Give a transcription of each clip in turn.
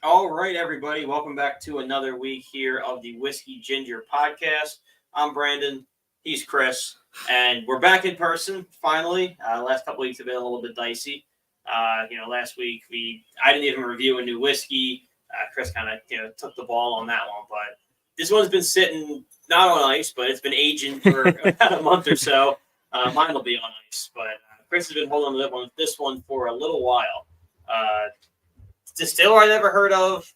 All right, everybody. Welcome back to another week here of the Whiskey Ginger podcast. I'm Brandon. He's Chris. And we're back in person, finally. Last couple weeks have been a little bit dicey. Last week I didn't even review a new whiskey. Chris kind of took the ball on that one. But this one's been sitting, not on ice, but it's been aging for about a month or so. Mine will be on ice. But Chris has been holding this one for a little while. Distiller I never heard of.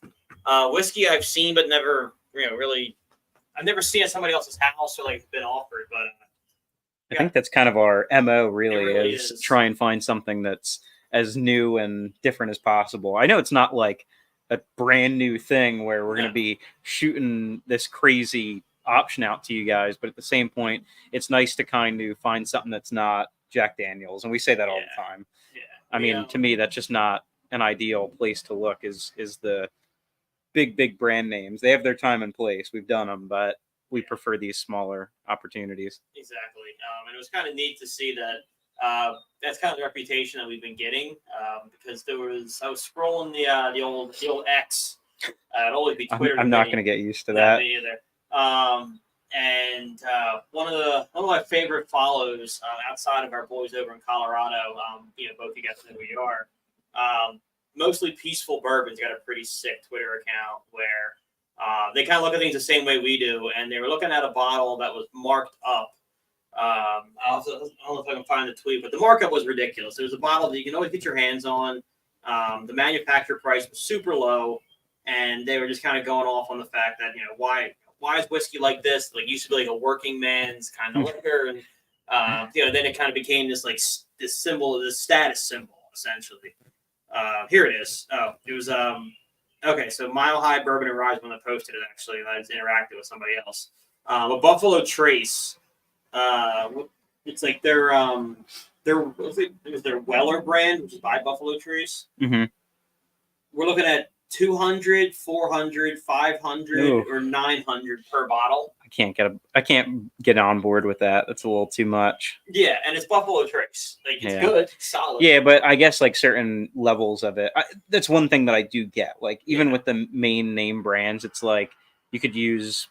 Whiskey I've seen but never, really. I've never seen at somebody else's house or been offered. But I think that's kind of our MO. Really is try and find something that's as new and different as possible. I know it's not like a brand new thing where we're going to be shooting this crazy option out to you guys, but at the same point, it's nice to kind of find something that's not Jack Daniels, and we say that all the time. Yeah. I mean, to me, that's just not an ideal place to look. Is the big brand names? They have their time and place. We've done them, but we prefer these smaller opportunities. Exactly. And it was kind of neat to see that. That's kind of the reputation that we've been getting, because I was scrolling the old X. It'd always be Twitter. I'm not going to get used to that. Me either. And one of my favorite follows outside of our boys over in Colorado, both you guys know who you are. Mostly Peaceful Bourbon's got a pretty sick Twitter account where they kind of look at things the same way we do, and they were looking at a bottle that was marked up. I don't know if I can find the tweet, but the markup was ridiculous. It was a bottle that you can always get your hands on. The manufacturer price was super low, and they were just kind of going off on the fact that why is whiskey like this? Like, used to be like a working man's kind of liquor, and then it kind of became this symbol, this status symbol essentially. Here it is. Oh, it was okay. So Mile High Bourbon and Rye when I posted it, actually, and I just interacted with somebody else. A Buffalo Trace. It's like their Weller brand, which is by Buffalo Trace. Mm-hmm. We're looking at 200, 400, 500, or 900 per bottle. I can't get on board with that. That's a little too much. Yeah, and it's Buffalo Trace. Like, it's good, it's solid. Yeah, but I guess like certain levels of it. That's one thing that I do get. Like, even with the main name brands, it's like you could use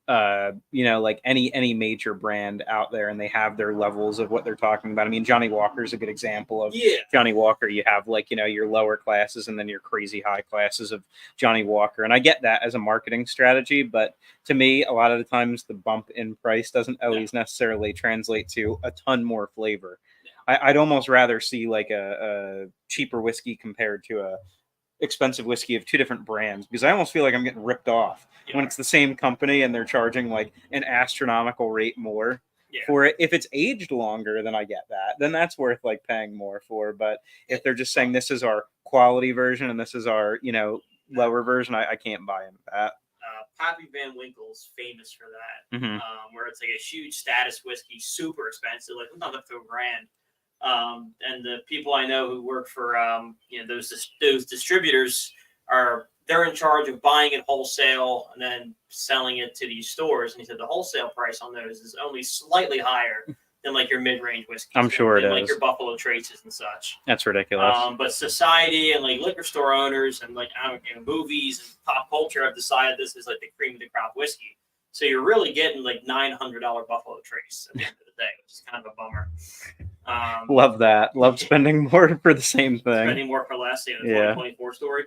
like any major brand out there, and they have their levels of what they're talking about. I mean, Johnny Walker is a good example of Johnny Walker. You have your lower classes and then your crazy high classes of Johnny Walker. And I get that as a marketing strategy, but to me, a lot of the times the bump in price doesn't always necessarily translate to a ton more flavor. I'd almost rather see like a cheaper whiskey compared to a expensive whiskey of two different brands, because I almost feel like I'm getting ripped off when it's the same company and they're charging like an astronomical rate more for it. If it's aged longer, then I get that. Then that's worth like paying more for. But if they're just saying this is our quality version and this is our, lower version, I can't buy into that. Pappy Van Winkle's famous for that, mm-hmm. Where it's like a huge status whiskey, super expensive, like not up to $1,000. And the people I know who work for those distributors they're in charge of buying it wholesale and then selling it to these stores. And he said the wholesale price on those is only slightly higher than like your mid-range whiskey. I'm sure it is. Like your Buffalo Traces and such. That's ridiculous. But society and like liquor store owners and movies and pop culture have decided this is like the cream of the crop whiskey. So you're really getting like $900 Buffalo Trace at the end of the day, which is kind of a bummer. Love that. Love spending more for the same thing. Spending more for less. The 2024 story.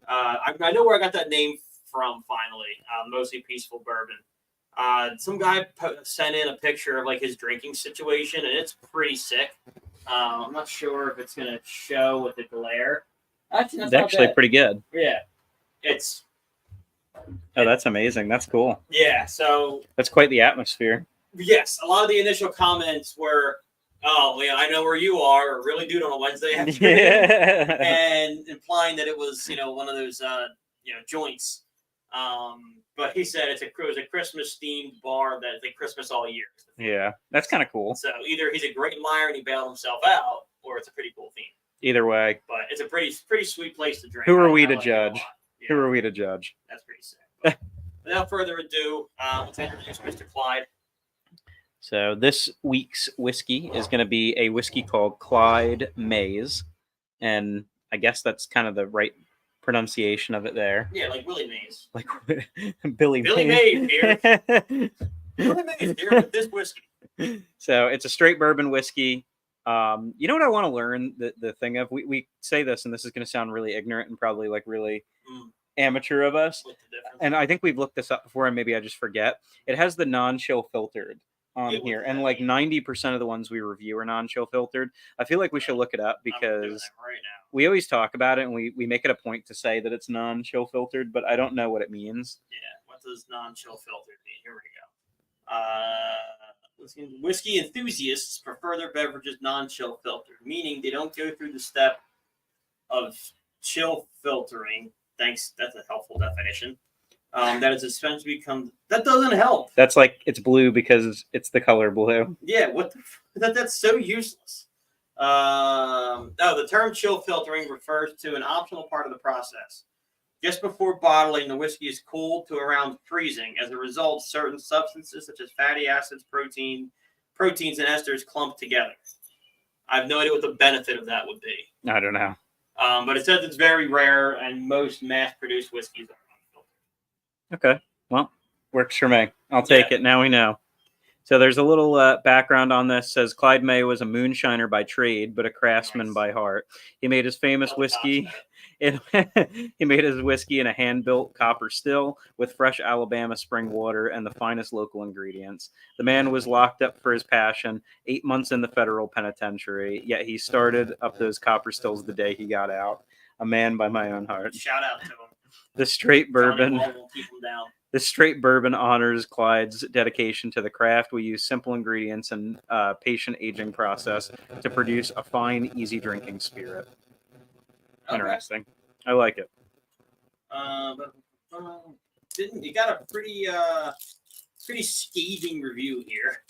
I know where I got that name from. Finally, mostly Peaceful Bourbon. Some guy sent in a picture of like his drinking situation, and it's pretty sick. I'm not sure if it's gonna show with the glare. That's actually pretty good. Yeah, it's. Oh, that's amazing. That's cool. Yeah, so that's quite the atmosphere. Yes, a lot of the initial comments were, "Oh, yeah, I know where you are," or "Really, dude, on a Wednesday afternoon," and implying that it was, one of those, joints. But he said it was a Christmas themed bar that's like Christmas all year. Yeah, that's kind of cool. So either he's a great liar and he bailed himself out, or it's a pretty cool theme. Either way, but it's a pretty sweet place to drink. Who are we to judge? Yeah. Who are we to judge? That's pretty sick. But without further ado, let's introduce Mr. Clyde. So this week's whiskey is going to be a whiskey called Clyde Maize, and I guess that's kind of the right pronunciation of it there. Yeah, like Willie Mays. Like Billy Mays here. Billy Mays here with this whiskey. So it's a straight bourbon whiskey. You know what I want to learn the thing of? We say this, and this is going to sound really ignorant and probably like really amateur of us. And I think we've looked this up before, and maybe I just forget. It has the non-chill filtered on here, and like 90% of the ones we review are non-chill filtered. I feel like we should look it up because we always talk about it, and we make it a point to say that it's non-chill filtered, but I don't know what it means. Yeah, what does non-chill filtered mean? Here we go. Whiskey enthusiasts prefer their beverages non-chill filtered, meaning they don't go through the step of chill filtering. Thanks, that's a helpful definition. That is essentially become that doesn't help. That's like it's blue because it's the color blue. Yeah, that's so useless. The term chill filtering refers to an optional part of the process. Just before bottling, the whiskey is cooled to around freezing. As a result, certain substances such as fatty acids, proteins, and esters clump together. I have no idea what the benefit of that would be. I don't know. But it says it's very rare, and most mass-produced whiskeys are unfiltered. Okay, well, works for me. I'll take it. Now we know. So there's a little background on this. It says Clyde May was a moonshiner by trade, but a craftsman by heart. He made his famous whiskey. He made his whiskey in a hand-built copper still with fresh Alabama spring water and the finest local ingredients. The man was locked up for his passion, 8 months in the federal penitentiary, yet he started up those copper stills the day he got out. A man by my own heart. Shout out to him. The straight bourbon. The straight bourbon honors Clyde's dedication to the craft. We use simple ingredients and patient aging process to produce a fine, easy drinking spirit. Interesting. I like it. You got a pretty scathing review here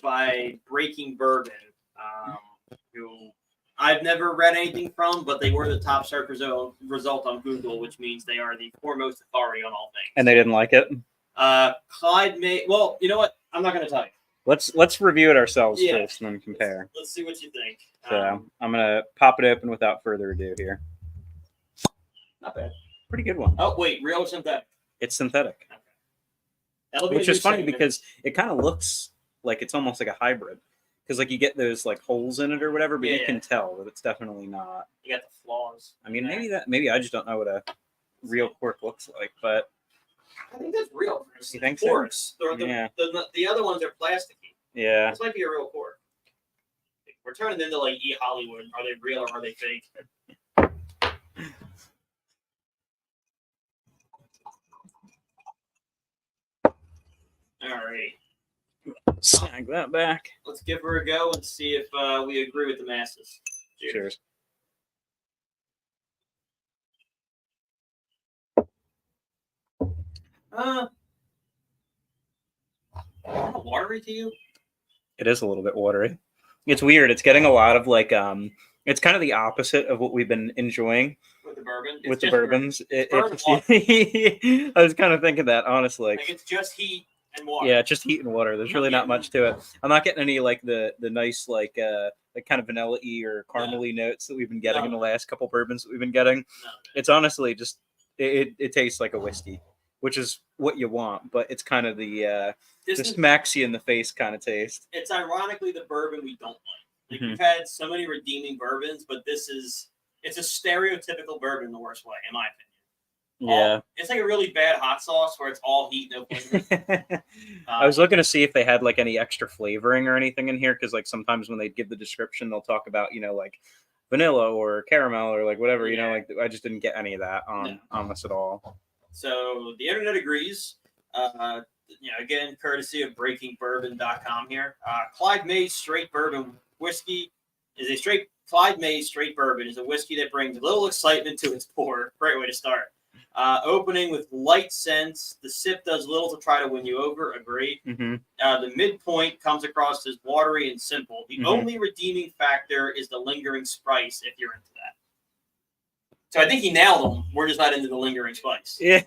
by Breaking Bourbon, who I've never read anything from, but they were the top search result on Google, which means they are the foremost authority on all things. And they didn't like it? Clyde May. Well, you know what? I'm not going to tell you. Let's review it ourselves first and then compare. Let's see what you think. So I'm gonna pop it open without further ado here. Not bad. Pretty good one. Oh wait, real or synthetic? It's synthetic. Okay. Which is funny because it kind of looks like it's almost like a hybrid. Because like you get those like holes in it or whatever, but you can tell that it's definitely not. You got the flaws. I mean, maybe I just don't know what a real cork looks like, but I think that's real. You think so? Yeah. The other ones are plasticky. Yeah. This might be a real cork. We're turning into like Hollywood. Are they real or are they fake? All right. Snag that back. Let's give her a go and see if we agree with the masses. Cheers. Watery to you? It is a little bit watery. It's weird. It's getting a lot of like it's kind of the opposite of what we've been enjoying with the bourbon. With the bourbons. I was kind of thinking that, honestly. Like it's just heat and water. Yeah, just heat and water. There's really not much to it. I'm not getting any like the nice like kind of vanilla-y or caramel-y notes that we've been getting in the last couple bourbons that we've been getting. It's honestly just it tastes like a whiskey, which is what you want, but it's kind of the smacks you in the face kind of taste. It's ironically the bourbon we don't like. Like we've had so many redeeming bourbons, but it's a stereotypical bourbon in the worst way, in my opinion. Yeah. It's like a really bad hot sauce where it's all heat, no flavor. I was looking to see if they had like any extra flavoring or anything in here, because like sometimes when they give the description, they'll talk about, like vanilla or caramel or like whatever, like I just didn't get any of that on this at all. So the internet agrees. Again, courtesy of breakingbourbon.com here. Clyde May's Straight Bourbon Whiskey is Clyde May's Straight Bourbon is a whiskey that brings little excitement to its pour. Great way to start. Opening with light scents, the sip does little to try to win you over. Agreed. Mm-hmm. The midpoint comes across as watery and simple. The only redeeming factor is the lingering spice, if you're into that. So I think he nailed them. We're just not into the lingering spice. Yeah.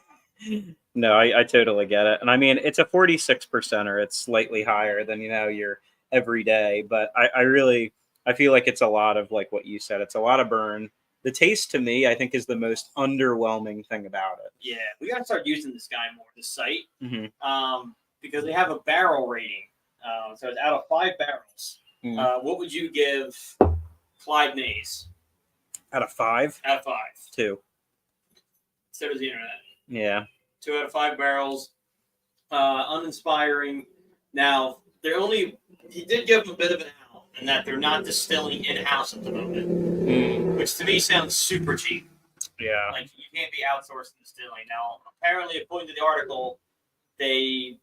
No, I totally get it. And I mean, it's a 46%er. It's slightly higher than, your everyday. But I feel like it's a lot of like what you said. It's a lot of burn. The taste to me, I think, is the most underwhelming thing about it. Yeah, we gotta start using this guy more. The site, Mm-hmm. because they have a barrel rating. So it's out of 5 barrels. Mm. What would you give Clyde Mays? Out of 5, Out of 5. 2. So does the internet. Yeah. 2 out of 5 barrels. Uninspiring. Now he did give them a bit of an out in that they're not distilling in house at the moment, which to me sounds super cheap. Yeah. Like you can't be outsourcing distilling. Now, apparently, according to the article, the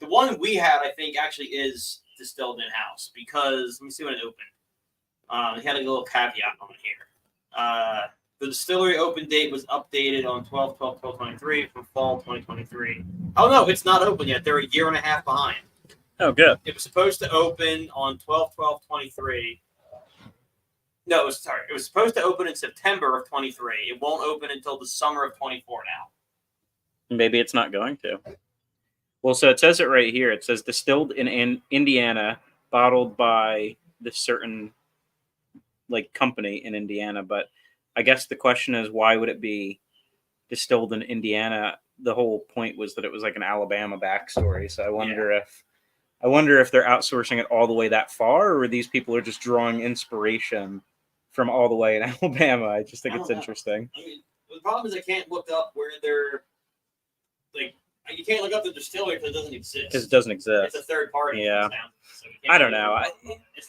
one we had, I think, actually is distilled in house because let me see when it opened. It had a little caveat on here. The distillery open date was updated on 12/12/12/23 for fall 2023. Oh no, it's not open yet. They're a year and a half behind. Oh, good. It was supposed to open on 12/12/23. No, it was supposed to open in September of 23. It won't open until the summer of 24 now. Maybe it's not going to. Well, so it says it right here. It says distilled in Indiana, bottled by this certain company in Indiana. But I guess the question is, why would it be distilled in Indiana? The whole point was that it was like an Alabama backstory. So I wonder if they're outsourcing it all the way that far, or these people are just drawing inspiration from all the way in Alabama. I just think it's interesting. I mean, the problem is I can't look up where they're you can't look up the distillery because it doesn't exist. Because it doesn't exist. It's a third party. Yeah. So I don't know.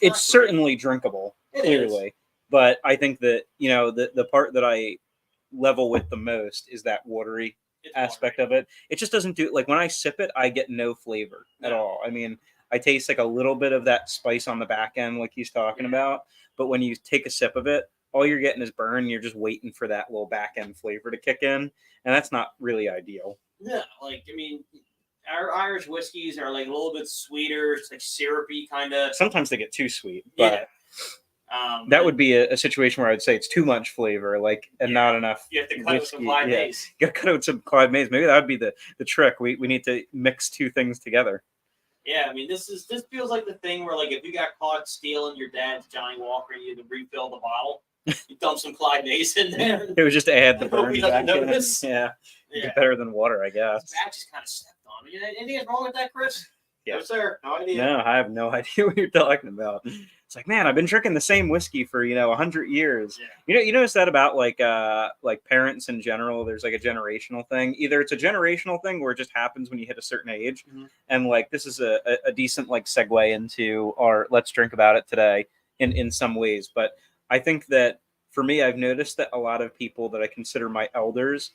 It's certainly drinkable, clearly. But I think that, the part that I level with the most is that watery aspect of it. It just doesn't do, like when I sip it, I get no flavor at all. I mean, I taste like a little bit of that spice on the back end, like he's talking about. But when you take a sip of it, all you're getting is burn. You're just waiting for that little back end flavor to kick in. And that's not really ideal. No, our Irish whiskeys are like a little bit sweeter. It's like syrupy kind of. Sometimes they get too sweet, but yeah. That would be a situation where I'd say it's too much flavor, and not enough. You have to cut it with some Clyde Mays. You got to cut it with some Clyde Mays. Maybe that would be the trick. We need to mix two things together. Yeah, I mean, this feels like the thing where, if you got caught stealing your dad's Johnny Walker and you had to refill the bottle, you dump some Clyde Mays in there. It would just add the burn back in. Yeah. Better than water, I guess. This batch is kind of stepped on. Anything wrong with that, Chris? Yeah. No, sir. No idea. No, I have no idea what you're talking about. It's like, man, I've been drinking the same whiskey for 100 years. Yeah. You notice that about like parents in general. There's like a generational thing. Either it's a generational thing where it just happens when you hit a certain age, and this is a decent segue into our let's drink about it today in some ways. But I think that for me, I've noticed that a lot of people that I consider my elders,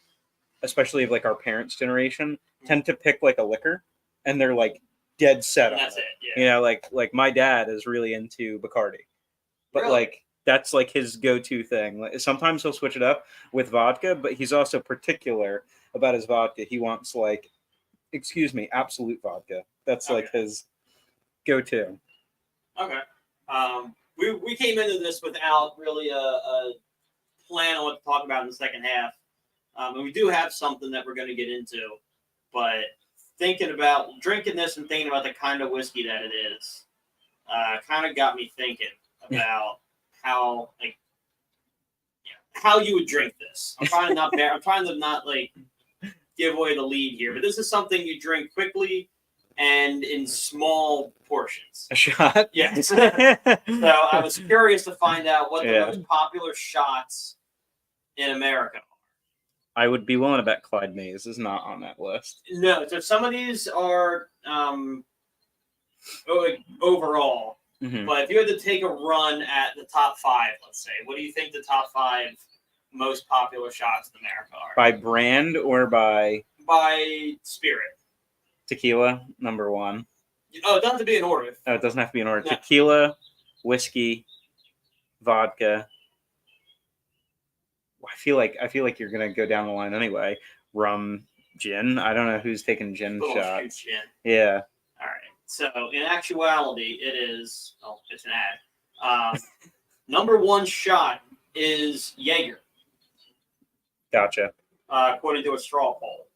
especially of our parents' generation, tend to pick a liquor, and they're dead set on That's it. Yeah. Like my dad is really into Bacardi, but really? That's his go-to thing. Sometimes he'll switch it up with vodka, but he's also particular about his vodka. He wants absolute vodka. That's his go-to. Okay. We came into this without really a plan on what to talk about in the second half. And we do have something that we're going to get into, but thinking about drinking this and thinking about the kind of whiskey that it is, kind of got me thinking about how you would drink this. I'm trying to not give away the lead here, but this is something you drink quickly and in small portions. A shot? Yes. So I was curious to find out what the most popular shots in America are. I would be willing to bet Clyde Mays is not on that list. No, so some of these are overall. Mm-hmm. But if you had to take a run at the top 5, let's say, what do you think the top 5 most popular shots in America are? By brand or by spirit? Tequila, number 1. Oh, it doesn't have to be in order. Oh, it doesn't have to be in order. No. Tequila, whiskey, vodka. I feel like you're gonna go down the line anyway. Rum, gin. I don't know who's taking gin shots. Gin. Yeah. All right. So in actuality, it is. Oh, it's an ad. Number 1 shot is Jaeger. Gotcha. According to a straw poll.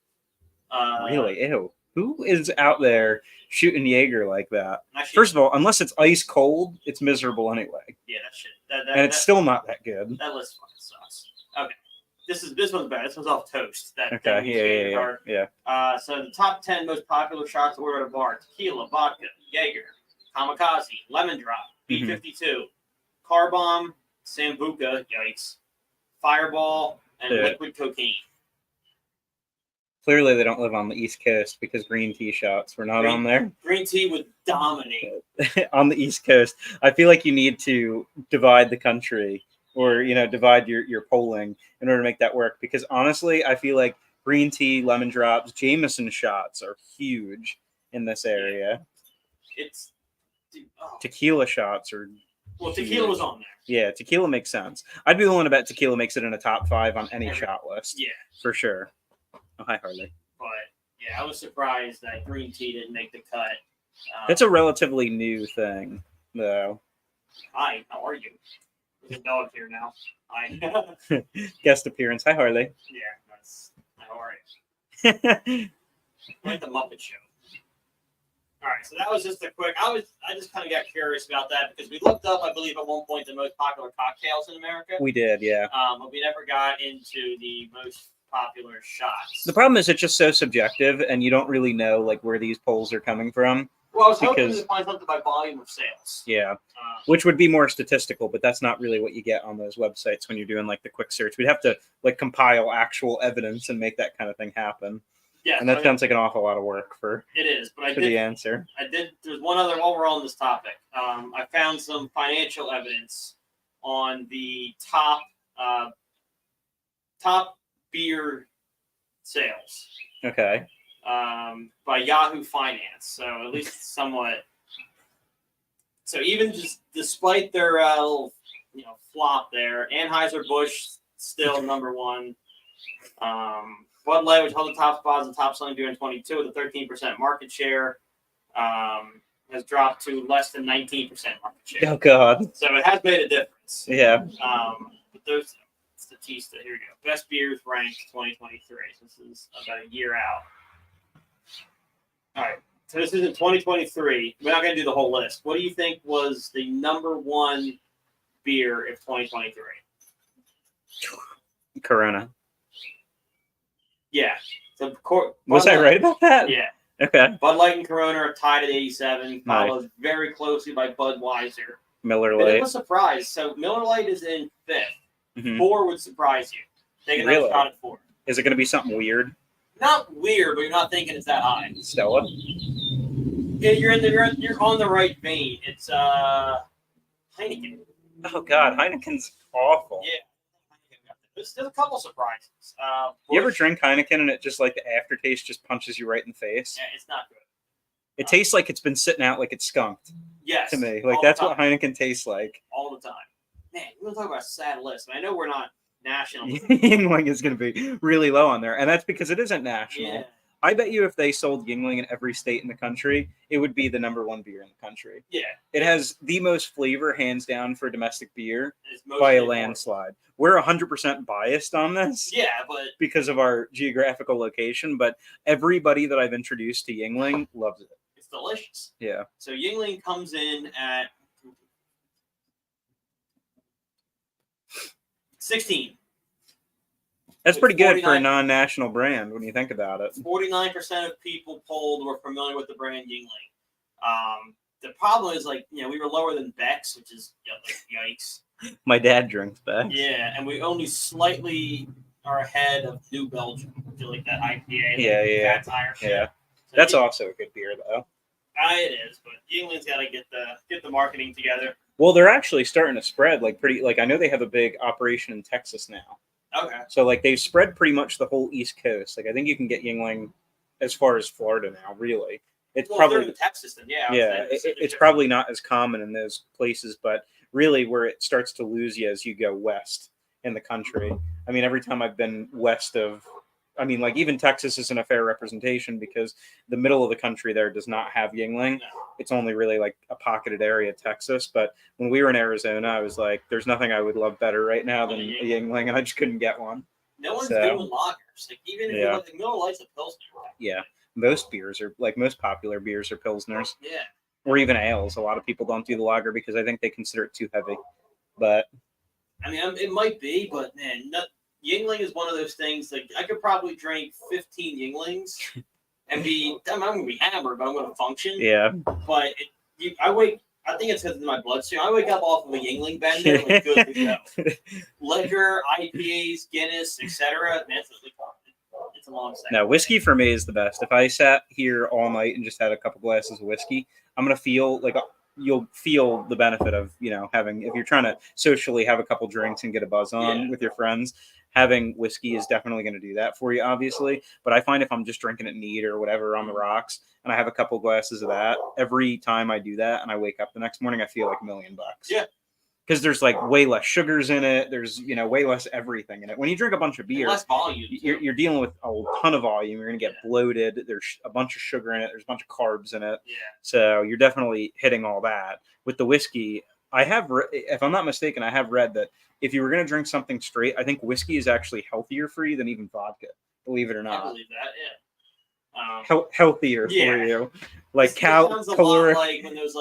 Really? Ew. Who is out there shooting Jaeger like that? Actually, First of all, unless it's ice cold, it's miserable anyway, yeah, that shit. and it's still not that good. That list fucking sucks. Okay, this one's bad. This one's off toast. Okay, yeah. So the top 10 most popular shots ordered at a bar: tequila, vodka, Jaeger, Kamikaze, Lemon Drop, B-52, Car Bomb, Sambuca, yikes, Fireball, and liquid cocaine. Clearly, they don't live on the East Coast because green tea shots were not on there. Green tea would dominate on the East Coast. I feel like you need to divide the country, or divide your polling in order to make that work. Because honestly, I feel like green tea, lemon drops, Jameson shots are huge in this area. It's tequila shots are. Well, tequila was on there. Yeah, tequila makes sense. I'd be willing to bet tequila makes it in a top 5 on any shot list. Yeah, for sure. Oh, hi, Harley. But yeah, I was surprised that green tea didn't make the cut. It's a relatively new thing, though. Hi, how are you? There's a dog here now. Hi. Guest appearance. Hi, Harley. Yeah, that's how are you? Like the Muppet Show. All right, so that was just a quick. I just kind of got curious about that because we looked up, I believe, at one point the most popular cocktails in America. We did, yeah. But we never got into the most popular shots. The problem is it's just so subjective, and you don't really know like where these polls are coming from. Well, I was hoping to find something by volume of sales. Yeah, which would be more statistical, but that's not really what you get on those websites when you're doing like the quick search. We'd have to like compile actual evidence and make that kind of thing happen. Yeah, and that sounds like an awful lot of work for it is. But the answer. There's one other while we're on this topic. I found some financial evidence on the top beer sales. Okay. By Yahoo Finance, so at least somewhat. So even just despite their little, flop there, Anheuser-Busch still number one. Bud Light, which held the top spot as the top selling beer in 22 with a 13% market share, has dropped to less than 19% market share. Oh God! So it has made a difference. Yeah. But those Statista, here we go. Best beers ranked 2023. So this is about a year out. All right. So this is in 2023. We're not going to do the whole list. What do you think was the number one beer of 2023? Corona. Yeah. So was I right about that? Yeah. Okay. Bud Light and Corona are tied at 87, followed very closely by Budweiser. Miller Lite. It was a surprise. So Miller Lite is in 5th. Mm-hmm. 4 would surprise you. Taking another shot at 4. Is it going to be something weird? Not weird, but you're not thinking it's that high. Stella. Yeah, you're on the right vein. It's Heineken. Oh God, Heineken's awful. Yeah. There's a couple surprises. You ever drink Heineken and it just like the aftertaste just punches you right in the face? Yeah, it's not good. It tastes like it's been sitting out like it's skunked. Yes. To me, like that's what Heineken tastes like. All the time. Man, we're gonna talk about a sad list. I know we're not national. Yuengling is going to be really low on there, and that's because it isn't national. Yeah. I bet you if they sold Yuengling in every state in the country, it would be the number one beer in the country. Yeah. It has the most flavor, hands down, for domestic beer by a landslide. We're 100% biased on this. Yeah, but because of our geographical location, but everybody that I've introduced to Yuengling loves it. It's delicious. Yeah. So Yuengling comes in at 16. That's pretty good for a non-national brand when you think about it. 49% of people polled were familiar with the brand Yuengling. The problem is, we were lower than Beck's, which is yikes. My dad drinks Beck's. Yeah, and we only slightly are ahead of New Belgium, which is like that IPA. Yeah. So that's also a good beer, though. It is, but Yuengling's got to get the marketing together. Well, they're actually starting to spread I know they have a big operation in Texas now. Okay. So they've spread pretty much the whole East Coast. I think you can get Yuengling as far as Florida now. Really, it's probably in Texas. Then it's probably not as common in those places, but really where it starts to lose you as you go west in the country. I mean, every time I've been west of, even Texas isn't a fair representation because the middle of the country there does not have Yuengling. No. It's only really like a pocketed area of Texas. But when we were in Arizona, I was like, there's nothing I would love better right now than a Yuengling, and I just couldn't get one. No one's doing lagers. Even if you look at Miller Lite's a Pilsner. Yeah. most beers are like most popular beers are pilsners Yeah. or even ales. A lot of people don't do the lager because I think they consider it too heavy. But I mean, it might be, but man, Yingling is one of those things. Like I could probably drink 15 Yinglings and be. I'm gonna be hammered, but I'm gonna function. yeah, But I wake. I think it's because of my bloodstream. I wake up off of a Yingling bender, like good to go. Liquor, IPAs, Guinness, etc. Man, it's a long stay. no, whiskey for me is the best. If I sat here all night and just had a couple glasses of whiskey, I'm gonna feel like you'll feel the benefit of having, if you're trying to socially have a couple drinks and get a buzz on with your friends. Having whiskey is definitely going to do that for you, obviously. But I find if I'm just drinking it neat or whatever on the rocks, and I have a couple glasses of that, every time I do that and I wake up the next morning, I feel like $1,000,000. Yeah. Because there's like way less sugars in it. There's way less everything in it. When you drink a bunch of beer, less volume. You're dealing with a ton of volume. You're gonna get bloated. There's a bunch of sugar in it. There's a bunch of carbs in it. Yeah. So you're definitely hitting all that. With the whiskey, if I'm not mistaken, I have read that if you were gonna drink something straight, I think whiskey is actually healthier for you than even vodka. Believe it or not. I believe that. Yeah. Healthier for you, like sounds a caloric. lot like when there's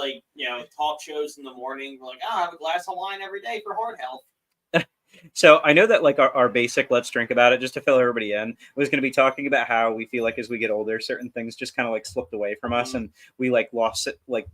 talk shows in the morning. We're like, I have a glass of wine every day for heart health. So I know that like our basic let's drink about it, just to fill everybody in, was going to be talking about how we feel like as we get older, certain things just kind of like slipped away from us, and we like lost it, like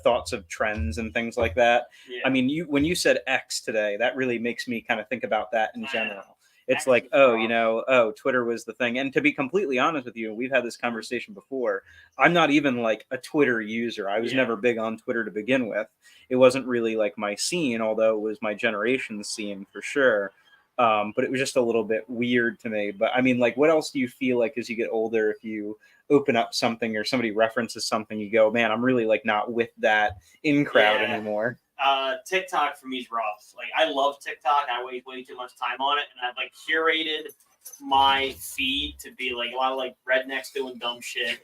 thoughts of trends and things like that. Yeah. I mean, when you said X today, that really makes me kind of think about that in general. It's X like, Twitter was the thing. And to be completely honest with you, we've had this conversation before. I'm not even like a Twitter user. I was never big on Twitter to begin with. It wasn't really like my scene, although it was my generation's scene for sure. But it was just a little bit weird to me. But I mean, like, what else do you feel like as you get older, if you open up something or somebody references something, you go, man, I'm really like not with that in crowd anymore. TikTok for me is rough. Like I love TikTok. I waste way too much time on it, and I've like curated my feed to be like a lot of like rednecks doing dumb shit.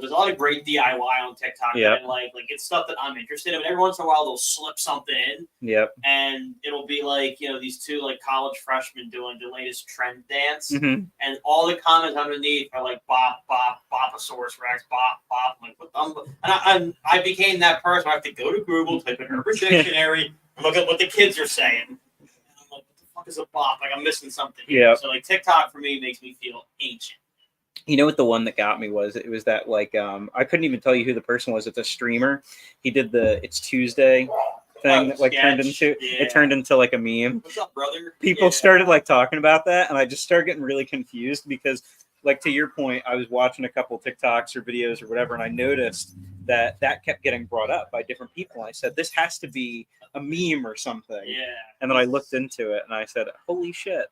There's a lot of great DIY on TikTok that I like it's stuff that I'm interested in. But every once in a while they'll slip something in. Yep. And it'll be like, these two like college freshmen doing the latest trend dance. Mm-hmm. And all the comments underneath are like bop, bop, boposaurus rex, bop, bop. I'm like, what the and I became that person. I have to go to Google, type in Urban Dictionary, and look at what the kids are saying. And I'm like, what the fuck is a bop? Like I'm missing something here. Yep. So like TikTok for me makes me feel ancient. You know what the one that got me was? It was that like I couldn't even tell you who the person was. It's a streamer. He did the It's Tuesday thing that like turned into like a meme. What's up, brother? People started like talking about that, and I just started getting really confused because, like, to your point, I was watching a couple TikToks or videos or whatever, and I noticed that kept getting brought up by different people. And I said, this has to be a meme or something. Yeah. And then I looked into it and I said, holy shit.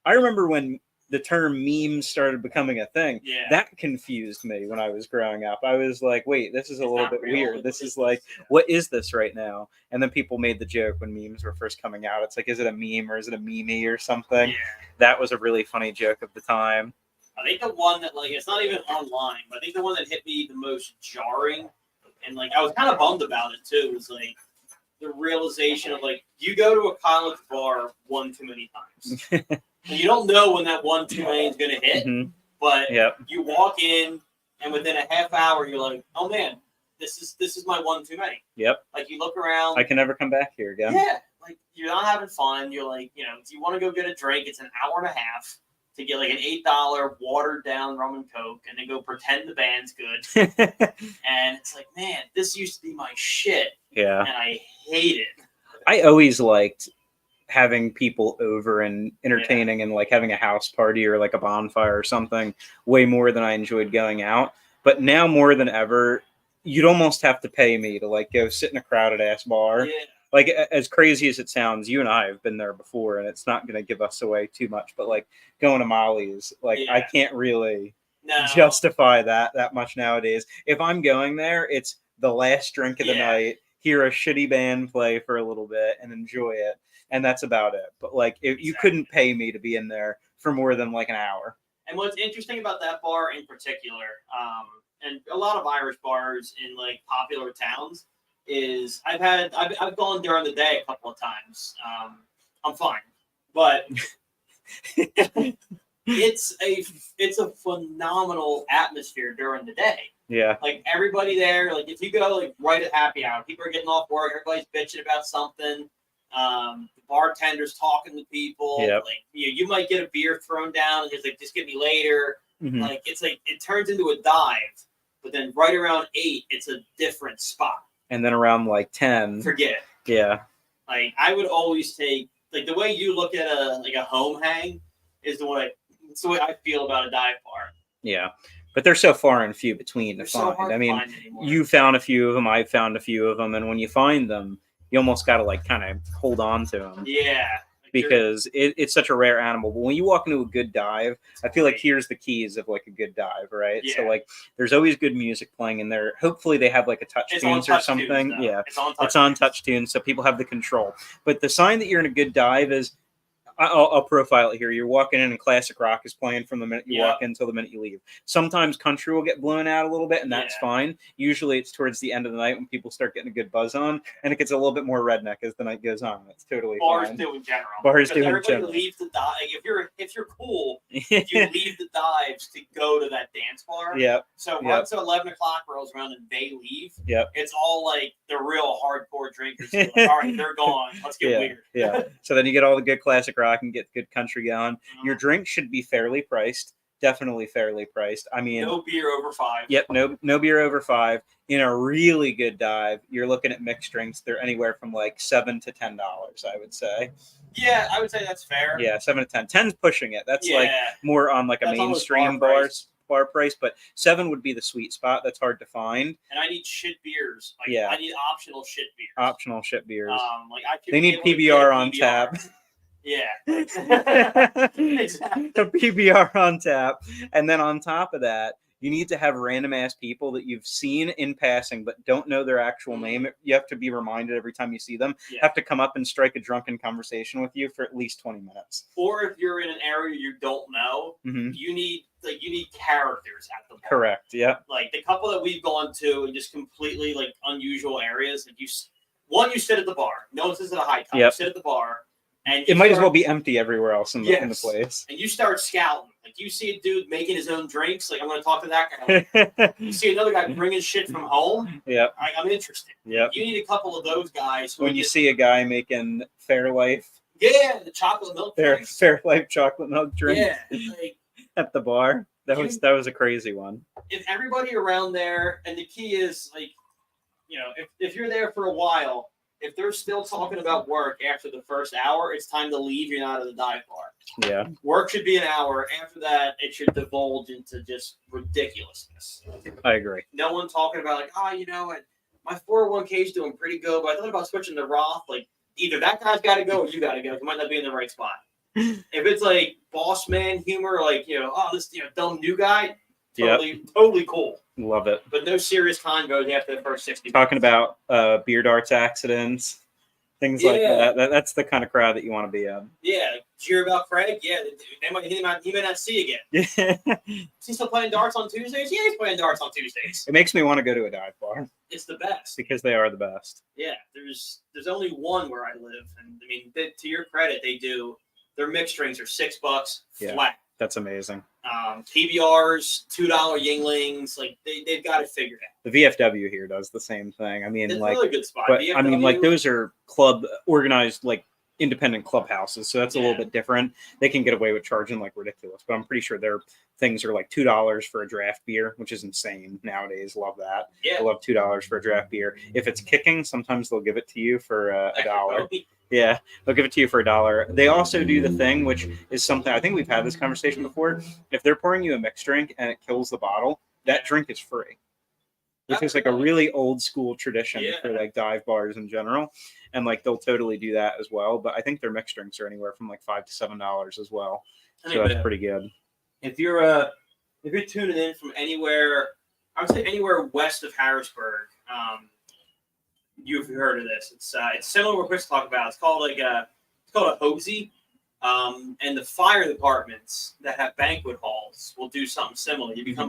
I remember when the term memes started becoming a thing. Yeah. That confused me when I was growing up. I was like, wait, this is a little bit weird. This is like, yeah. What is this right now? And then people made the joke when memes were first coming out. It's like, is it a meme or is it a meme or something? Yeah. That was a really funny joke of the time. I think the one that like it's not even online, but I think the one that hit me the most jarring, and like I was kind of bummed about it too, was like the realization of like you go to a college bar one too many times, and you don't know when that one too many is going to hit, but you walk in, and within a half hour you're like, oh man, this is my one too many. Yep. Like you look around, I can never come back here again. Yeah. Like you're not having fun. You're like, do you want to go get a drink? It's an hour and a half to get like an $8 watered down rum and coke, and then go pretend the band's good. And it's like, man, this used to be my shit. Yeah. And I hate it. I always liked having people over and entertaining and like having a house party or like a bonfire or something way more than I enjoyed going out. But now more than ever, you'd almost have to pay me to like go sit in a crowded ass bar. Yeah. Like, as crazy as it sounds, you and I have been there before, and it's not going to give us away too much. But like going to Molly's, like I can't really justify that much nowadays. If I'm going there, it's the last drink of the night, hear a shitty band play for a little bit, and enjoy it, and that's about it. But like, you couldn't pay me to be in there for more than like an hour. And what's interesting about that bar in particular, and a lot of Irish bars in like popular towns, is I've gone during the day a couple of times. I'm fine, but it's a phenomenal atmosphere during the day. Yeah. Like everybody there, like if you go like right at happy hour, people are getting off work, everybody's bitching about something. The bartender's talking to people. Yep. Like you might get a beer thrown down and it's like, just get me later. Mhm. Like it's like it turns into a dive, but then right around 8, it's a different spot. And then around like 10, forget it. Yeah. Like I would always take like the way you look at a home hang is it's the way I feel about a dive bar. Yeah. But they're so far and few between to They're so find. hard I to mean, find anymore. you found a few of them. I found a few of them. And when you find them, you almost got to like kind of hold on to them. Yeah. Because it's such a rare animal. But when you walk into a good dive, I feel like here's the keys of like a good dive, right? Yeah. So like there's always good music playing in there. Hopefully they have like a touch tunes or something. Tunes, yeah. It's on touch tunes, so people have the control. But the sign that you're in a good dive is I'll profile it here. You're walking in and classic rock is playing from the minute you walk in until the minute you leave. Sometimes country will get blown out a little bit, and that's fine. Usually it's towards the end of the night when people start getting a good buzz on, and it gets a little bit more redneck as the night goes on. That's totally Bars fine. do in general. Bars do in everybody general. leaves the dive. If you're cool, you leave the dives to go to that dance bar. Yep. So once 11 o'clock rolls around and they leave, it's all like the real hardcore drinkers. Like, all right, they're gone. Let's get weird. Yeah. So then you get all the good classic rock and get good country going. Your drink should be fairly priced. Definitely fairly priced. I mean, no beer over $5. Yep, no beer over $5. In a really good dive, you're looking at mixed drinks. They're anywhere from like $7 to $10, I would say. Yeah, I would say that's fair. Yeah, 7 to 10. 10's pushing it. That's like more on like a mainstream bar price, but 7 would be the sweet spot. That's hard to find. And I need shit beers. Like, I need optional shit beers. Optional shit beers. They need PBR on tap. Yeah. Exactly. A PBR on tap. And then on top of that, you need to have random ass people that you've seen in passing but don't know their actual name. You have to be reminded every time you see them. Have to come up and strike a drunken conversation with you for at least 20 minutes. Or if you're in an area you don't know, you need characters at the bar. Correct. Yeah. Like the couple that we've gone to in just completely like unusual areas, like you sit at the bar. No one sits at a high top. You sit at the bar. And it might as well be empty everywhere else in the place. And you start scouting. Like you see a dude making his own drinks. Like I'm going to talk to that guy. You see another guy bringing shit from home. Yeah. I'm interested. Yeah. You need a couple of those guys. When you see a guy making Fairlife. Yeah, the chocolate milk drinks. Fairlife chocolate milk drink. Yeah. At the bar. That was a crazy one. If everybody around there, and the key is like, if you're there for a while. If they're still talking about work after the first hour, it's time to leave. You're not at the dive bar. Yeah. Work should be an hour. After that, it should divulge into just ridiculousness. I agree. No one talking about like, my 401k is doing pretty good, but I thought about switching to Roth. Like, either that guy's got to go or you got to go. You might not be in the right spot. If it's like boss man humor, like, this dumb new guy, totally cool. Love it. But no serious convos after the first 60 Talking about beer darts accidents, things like that. That's the kind of crowd that you want to be in. Yeah. Did you hear about Craig? Yeah. He may not see again. Is he still playing darts on Tuesdays? Yeah, he's playing darts on Tuesdays. It makes me want to go to a dive bar. It's the best. Because they are the best. Yeah. There's only one where I live. And I mean, to your credit, they do. Their mixed drinks are $6 flat. That's amazing. PBRs, $2 Yinglings, like they've got it figured out. The VFW here does the same thing. I mean, it's like a really good spot. But VFW, I mean, like those are club organized, like independent clubhouses, so that's a little bit different. They can get away with charging like ridiculous, but I'm pretty sure their things are like $2 for a draft beer, which is insane nowadays. Love that. Yeah. I love $2 for a draft beer. If it's kicking, sometimes they'll give it to you for $1. Yeah, they'll give it to you for $1. They also do the thing, which is something I think we've had this conversation before. If they're pouring you a mixed drink and it kills the bottle, that drink is free. Which is like a really old school tradition for like dive bars in general. And like they'll totally do that as well. But I think their mixed drinks are anywhere from like $5 to $7 as well. So that's pretty good. If you're tuning in from anywhere, I would say anywhere west of Harrisburg, you've heard of this. It's similar to what Chris talked about. It's called a hosey. And the fire departments that have banquet halls will do something similar. You become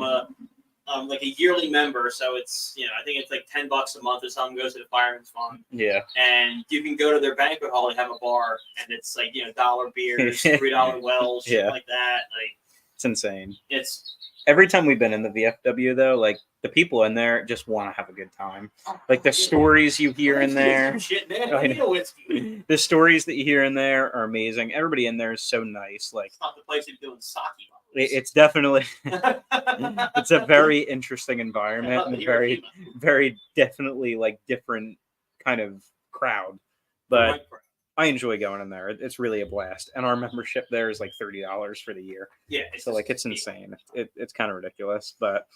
like a yearly member, so it's I think it's like $10 a month or something, goes to the fireman's fund. Yeah. And you can go to their banquet hall and have a bar, and it's like $1 beers, $3 wells, shit like that. Like It's insane. It's Every time we've been in the VFW though, like the people in there just want to have a good time. Like the stories you hear in there, shit, man. I I need know. a whiskey. The stories that you hear in there are amazing. Everybody in there is so nice. Like It's not the place to be doing sake. it's definitely it's a very interesting environment and very very definitely like different kind of crowd. But I enjoy going in there. It's really a blast. And our membership there is like $30 for the year. Yeah. So like it's insane. It's kind of ridiculous. But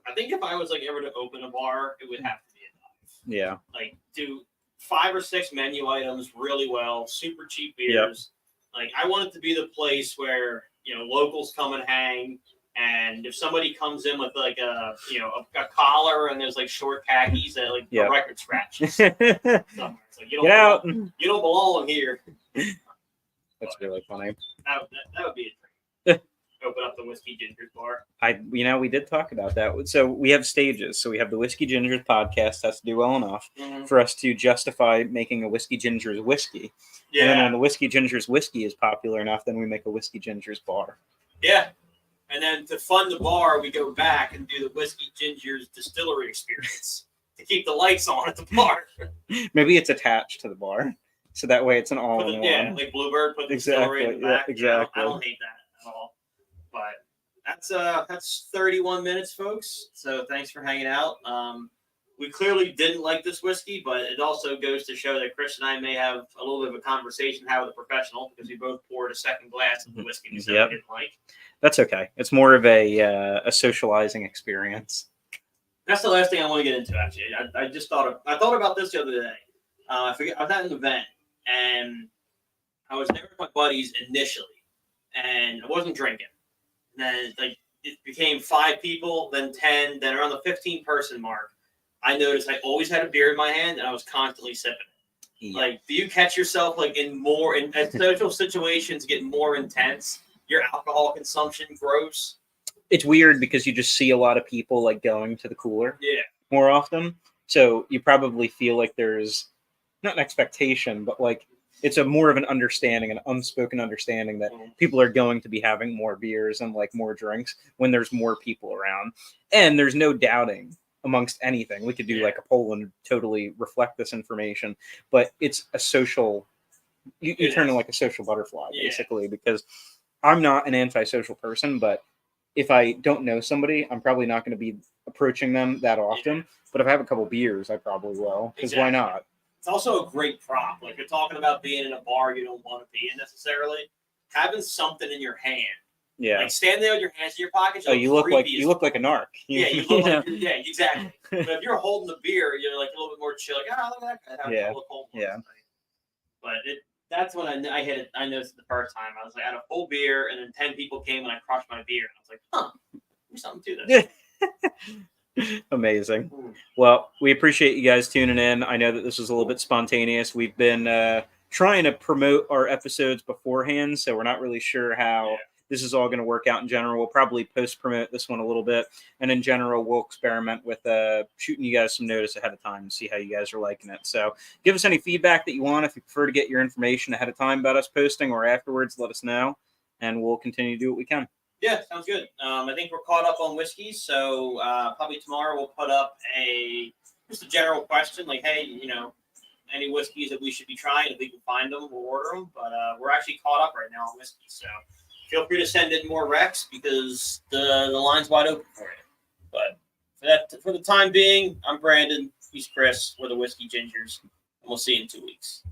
I think if I was like ever to open a bar, it would have to be a dive. yeah. Like do 5 or 6 menu items really well, super cheap beers. Yep. Like I want it to be the place where, you know, locals come and hang. And if somebody comes in with like a collar and there's like short khakis that like a record scratches somewhere, so you don't get out. You don't belong here. That's really funny. That would be a dream. Open up the Whiskey Gingers bar. We did talk about that. So we have stages. So we have the Whiskey Gingers podcast has to do well enough for us to justify making a Whiskey Gingers whiskey. Yeah. And then when the Whiskey Gingers whiskey is popular enough, then we make a Whiskey Gingers bar. Yeah. And then to fund the bar, we go back and do the Whiskey Gingers distillery experience to keep the lights on at the bar. Maybe it's attached to the bar, so that way it's an all-in-one. Yeah, like Bluebird put the distillery in the back. Yeah, exactly. I don't hate that at all. But that's 31 minutes, folks. So thanks for hanging out. We clearly didn't like this whiskey, but it also goes to show that Chris and I may have a little bit of a conversation with a professional because we both poured a second glass of the whiskey we said we didn't like. That's okay. It's more of a socializing experience. That's the last thing I want to get into. Actually, I just thought about this the other day. I was at an event and I was there with my buddies initially, and I wasn't drinking. And then it became 5 people, then 10, then around the 15-person mark. I noticed I always had a beer in my hand and I was constantly sipping it. Yeah. Like, do you catch yourself like as social situations get more intense, your alcohol consumption grows? It's weird because you just see a lot of people like going to the cooler more often. So you probably feel like there's not an expectation, but like it's a more of an understanding, an unspoken understanding that people are going to be having more beers and like more drinks when there's more people around. And there's no doubting amongst anything. We could do like a poll and totally reflect this information, but it's a social, you turn into like a social butterfly basically, because I'm not an antisocial person, but if I don't know somebody, I'm probably not going to be approaching them that often. Yeah. But if I have a couple beers, I probably will, because why not? It's also a great prop. Like, you're talking about being in a bar you don't want to be in necessarily. Having something in your hand. Yeah. Like, stand there with your hands in your pockets. You look like a narc. Yeah, you look like exactly. But if you're holding the beer, you're like a little bit more chill. Like, look at that guy. Yeah. Yeah. But that's when I hit it. I noticed it the first time. I was like, I had a full beer, and then 10 people came, and I crushed my beer. And I was like, there's something to this. Amazing. Well, we appreciate you guys tuning in. I know that this was a little bit spontaneous. We've been trying to promote our episodes beforehand, so we're not really sure how this is all going to work out in general. We'll probably post-promote this one a little bit, and in general, we'll experiment with shooting you guys some notice ahead of time and see how you guys are liking it. So give us any feedback that you want. If you prefer to get your information ahead of time about us posting or afterwards, let us know, and we'll continue to do what we can. Yeah, sounds good. I think we're caught up on whiskeys, so probably tomorrow we'll put up just a general question, like, hey, any whiskeys that we should be trying. If we can find them, we'll order them. But we're actually caught up right now on whiskeys, so feel free to send in more recs because the line's wide open for you. But for the time being, I'm Brandon. He's Chris. We're the Whiskey Gingers, and we'll see you in 2 weeks.